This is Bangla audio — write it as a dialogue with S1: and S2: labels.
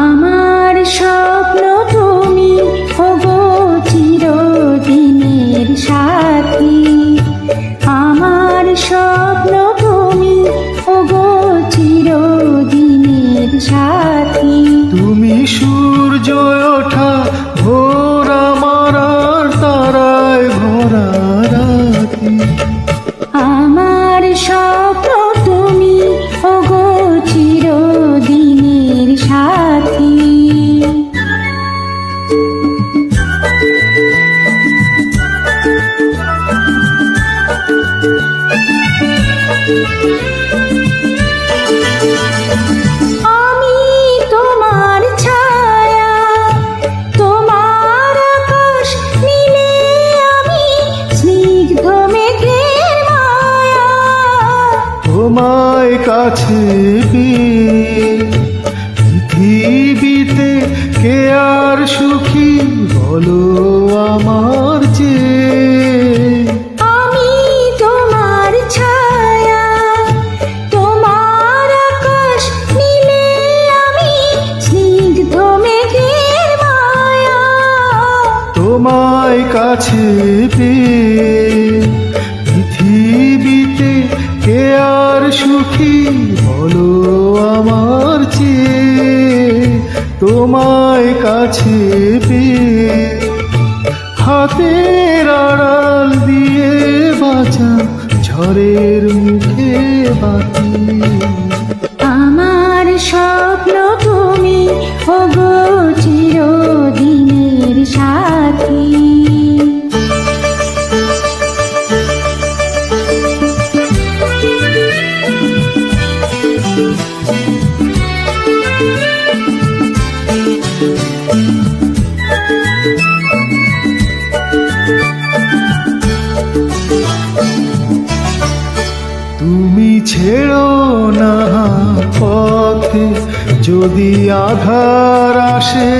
S1: আমার স্বপ্ন তুমি ওগো চিরদিনের সাথী, আমার স্বপ্ন তুমি ওগো চিরদিনের সাথী।
S2: তুমি সূর্য ওঠা ভোর আমার আর তারায় ভরা রাতি।
S1: আমার স্বপ্ন তুমি ওগো চিরদিনের সাথী। আমি তোমার ছায়া, তোমার আকাশ নীলে আমি স্নিগ্ধ মেঘের মায়া।
S2: তোমায় কাছে পেয়ে পৃথিবীতে কে আর সুখী বলো আমার চেয়ে।
S1: আমি তোমার ছায়া, তোমার আকাশ নীলে আমি স্নিগ্ধ মেঘের মায়া।
S2: তোমায় কাছে পেয়ে পৃথিবীতে কে আর সুখী বলো আমার চেয়ে। তোমায় কাছে পেয়ে হাতের আড়াল দিয়ে বাঁচা ঝড়ের মুখে বাতি।
S1: আমার স্বপ্ন তুমি ওগো চিরদিনের সাথী।
S2: তুমি ছেড়ো না পথে যদি আধার আসে।